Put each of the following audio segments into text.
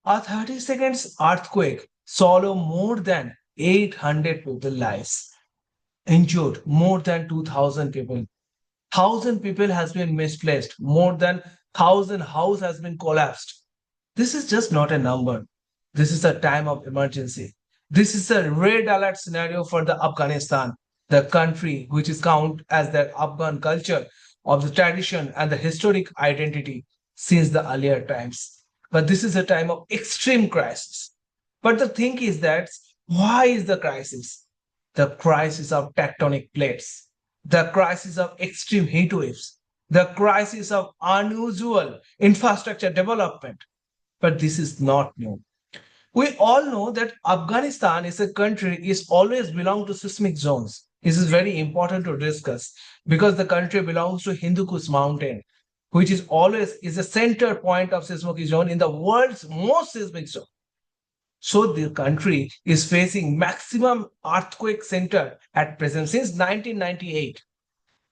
A 30 seconds earthquake swallowed more than 800 people lives, injured more than 2,000 people. 1,000 people has been misplaced. More than 1,000 house has been collapsed. This is just not a number. This is a time of emergency. This is a red alert scenario for the Afghanistan, the country which is count as the Afghan culture of the tradition and the historic identity since the earlier times. But this is a time of extreme crisis. But the thing is that why is the crisis? The crisis of tectonic plates, the crisis of extreme heat waves, the crisis of unusual infrastructure development. But this is not new. We all know that Afghanistan is a country is always belong to seismic zones. This is very important to discuss because the country belongs to Hindu Kush mountain, which is always is a center point of seismic zone in the world's most seismic zone. So the country is facing maximum earthquake center at present since 1998.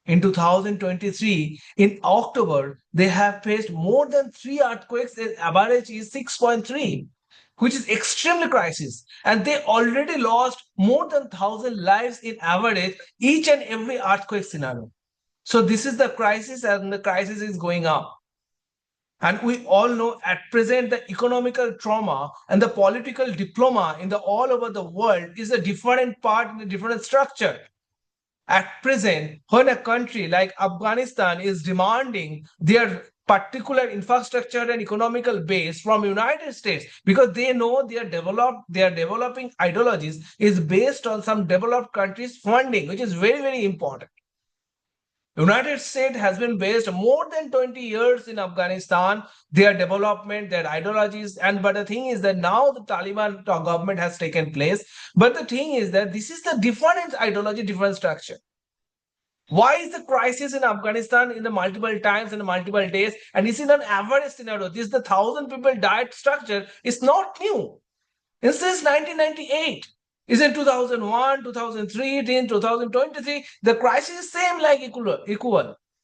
In 2023, in October, they have faced more than three earthquakes. The average is 6.3, which is extremely crisis. And they already lost more than 1,000 lives in average each and every earthquake scenario. So this is the crisis, and the crisis is going up. And we all know at present the economical trauma and the political diploma in the all over the world is a different part in a different structure. At present, when a country like Afghanistan is demanding their particular infrastructure and economical base from United States because they know their developing ideologies is based on some developed countries funding, which is very, very important. United States has been based more than 20 years in Afghanistan, their development, their ideologies. And but the thing is that now the Taliban government has taken place. But the thing is that this is the different ideology, different structure. Why is the crisis in Afghanistan in the multiple times and multiple days? And this is an average scenario. This the 1,000 people died structure is not new. Since 1998. Is in 2001, 2003, then 2023. The crisis is same like equal.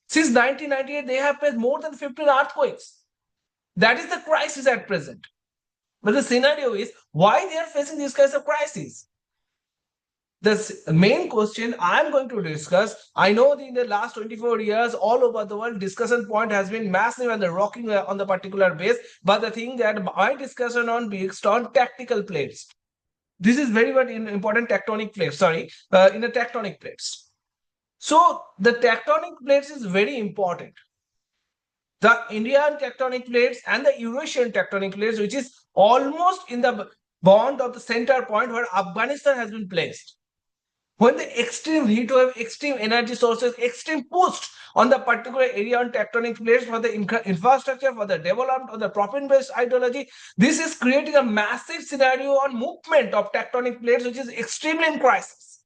Since 1998, they have faced more than 15 earthquakes. That is the crisis at present. But the scenario is why they are facing these kinds of crises. The main question I'm going to discuss, I know in the last 24 years, all over the world, discussion point has been massive and the rocking on the particular base. But the thing that my discussion on based on tactical plates. This is very, very important tectonic plates, in the tectonic plates. So the tectonic plates is very important. The Indian tectonic plates and the Eurasian tectonic plates, which is almost in the bond of the center point where Afghanistan has been placed. When the extreme heat wave, extreme energy sources, extreme push on the particular area on tectonic plates for the infrastructure, for the development of the profit-based ideology, this is creating a massive scenario on movement of tectonic plates, which is extremely in crisis.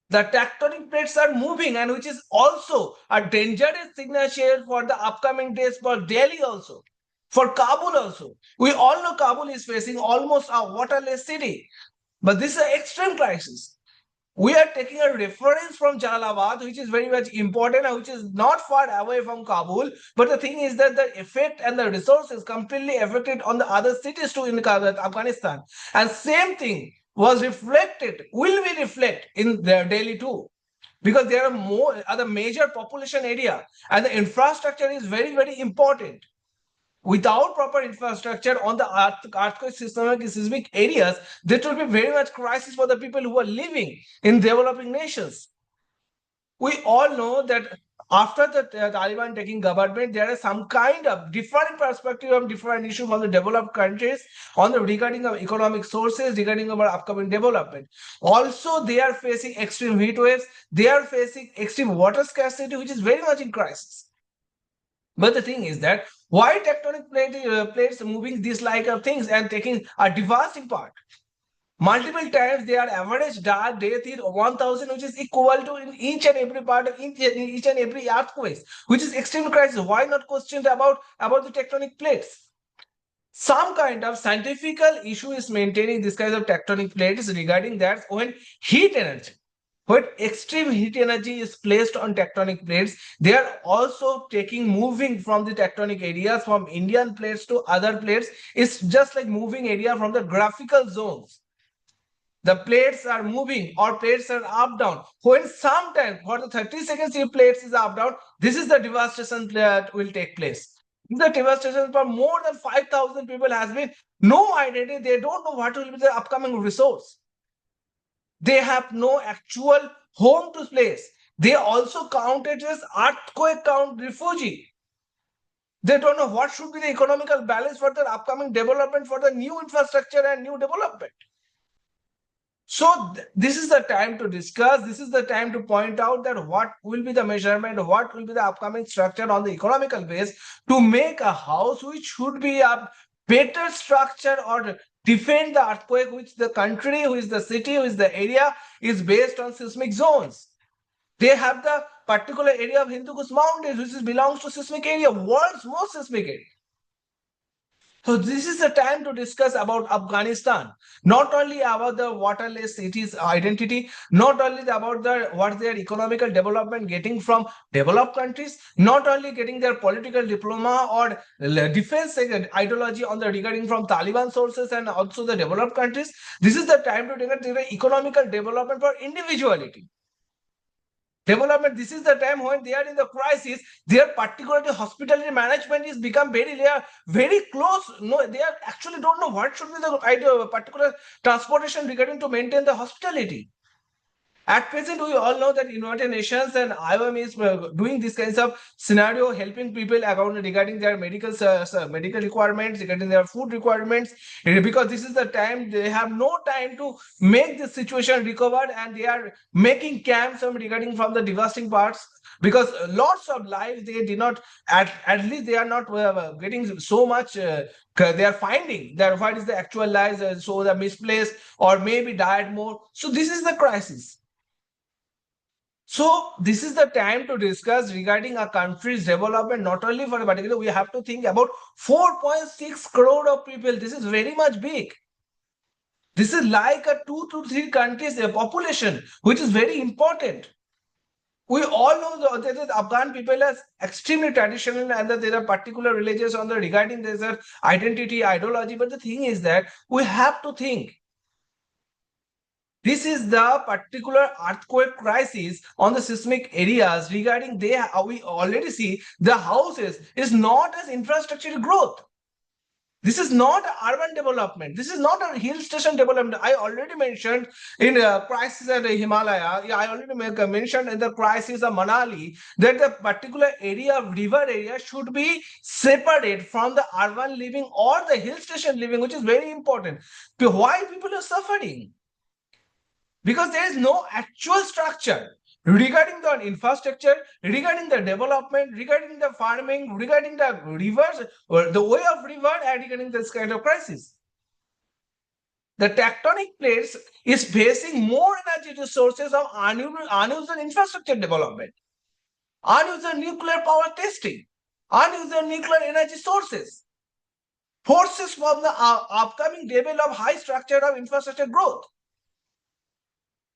The tectonic plates are moving, and which is also a dangerous signature for the upcoming days for Delhi also, for Kabul also. We all know Kabul is facing almost a waterless city. But this is an extreme crisis. We are taking a reference from Jalalabad, which is very much important and which is not far away from Kabul. But the thing is that the effect and the resources completely affected on the other cities too in Afghanistan. And same thing was reflected, will be reflect in Delhi too. Because there are more other major population area and the infrastructure is very, very important. Without proper infrastructure on the earthquake seismic areas, there will be very much crisis for the people who are living in developing nations. We all know that after the Taliban taking government, there is some kind of different perspective of different issue from the developed countries on the regarding of economic sources, regarding our upcoming development. Also, they are facing extreme heat waves. They are facing extreme water scarcity, which is very much in crisis. But the thing is that why tectonic plates moving these like things and taking a devastating part? Multiple times their average death is 1,000, which is equal to in each and every part of each and every earthquake, which is extreme crisis. Why not questioned about the tectonic plates? Some kind of scientific issue is maintaining this kind of tectonic plates regarding that when heat energy When extreme heat energy is placed on tectonic plates, they are also moving from the tectonic areas from Indian plates to other plates. It's just like moving area from the graphical zones. The plates are moving or plates are up down. When sometimes for the 30 seconds if plates is up down, this is the devastation that will take place. The devastation for more than 5,000 people has been no identity. They don't know what will be the upcoming resource. They have no actual home to place. They also counted as earthquake count refugee. They don't know what should be the economical balance for the upcoming development for the new infrastructure and new development. So this is the time to discuss. This is the time to point out that what will be the measurement, what will be the upcoming structure on the economical base to make a house which should be a better structure or defend the earthquake, which the country, which the city, which the area is based on seismic zones. They have the particular area of Hindu Kush Mountains, which belongs to seismic area, world's most seismic area. So this is the time to discuss about Afghanistan, not only about the waterless cities identity, not only about what their economical development getting from developed countries, not only getting their political diploma or defense ideology on the regarding from Taliban sources and also the developed countries. This is the time to discuss the economical development for individuality. Development, this is the time when they are in the crisis, their particularly hospitality management is become they are very close. No, they are actually don't know what should be the particular transportation regarding to maintain the hospitality. At present, we all know that United Nations and IOM is doing this kinds of scenario, helping people regarding their medical requirements, regarding their food requirements, because this is the time they have no time to make the situation recovered, and they are making camps regarding from the devastating parts, because lots of lives they did not, at least they are not getting so much. They are finding that what is the actual lives, so the misplaced or maybe died more. So this is the crisis. So this is the time to discuss regarding a country's development, not only for a particular, we have to think about 4.6 crore of people. This is very much big. This is like a 2 to 3 countries population, which is very important. We all know that the Afghan people are extremely traditional and that there are particular religions on the regarding their identity, ideology. But the thing is that we have to think. This is the particular earthquake crisis on the seismic areas regarding we already see the houses is not as infrastructure growth. This is not urban development. This is not a hill station development. I already mentioned in crisis at Himalaya. I already mentioned in the crisis of Manali that the particular area, river area, should be separated from the urban living or the hill station living, which is very important. Why people are suffering? Because there is no actual structure regarding the infrastructure, regarding the development, regarding the farming, regarding the rivers, or the way of river, and regarding this kind of crisis. The tectonic plates is facing more energy resources of unused infrastructure development, unused nuclear power testing, unused nuclear energy sources, forces from the upcoming level of high structure of infrastructure growth.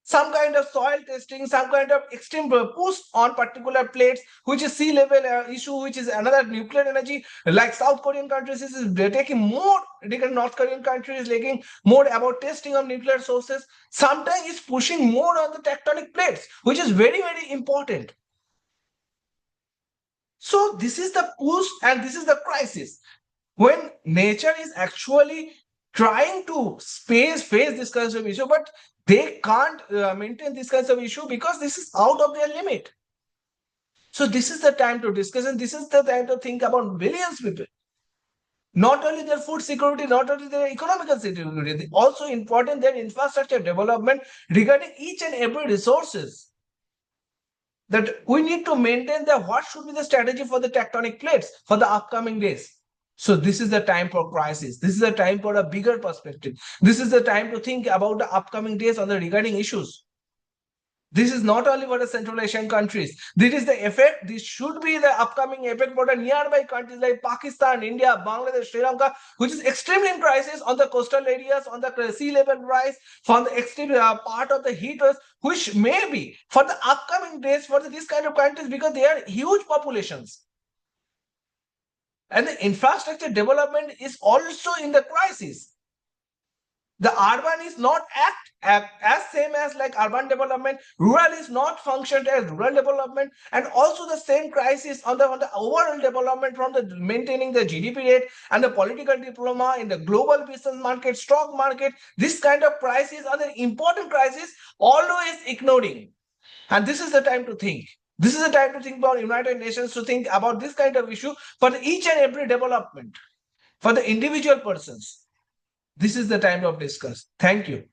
Some kind of soil testing, some kind of extreme push on particular plates, which is sea level issue, which is another nuclear energy, like South Korean countries is taking more, North Korean countries taking more about testing of nuclear sources. Sometimes it's pushing more on the tectonic plates, which is very, very important. So this is the push and this is the crisis. When nature is actually trying to face this kind of issue, but they can't maintain this kinds of issue because this is out of their limit. So this is the time to discuss, and this is the time to think about millions of people. Not only their food security, not only their economical security, also important their infrastructure development regarding each and every resources. That we need to maintain that what should be the strategy for the tectonic plates for the upcoming days. So this is the time for crisis. This is the time for a bigger perspective. This is the time to think about the upcoming days on the regarding issues. This is not only for the Central Asian countries. This is the effect. This should be the upcoming effect for the nearby countries like Pakistan, India, Bangladesh, Sri Lanka, which is extremely in crisis on the coastal areas, on the sea level rise, from the extreme part of the heat waves, which may be for the upcoming days for these kind of countries because they are huge populations. And the infrastructure development is also in the crisis. The urban is not as same as like urban development. Rural is not functioned as rural development, and also the same crisis on the overall development from the maintaining the GDP rate and the political diploma in the global business market, stock market. This kind of crisis are the important crisis always ignoring. And this is the time to think. This is the time to think about United Nations, to think about this kind of issue for each and every development for the individual persons. This is the time of discuss. Thank you.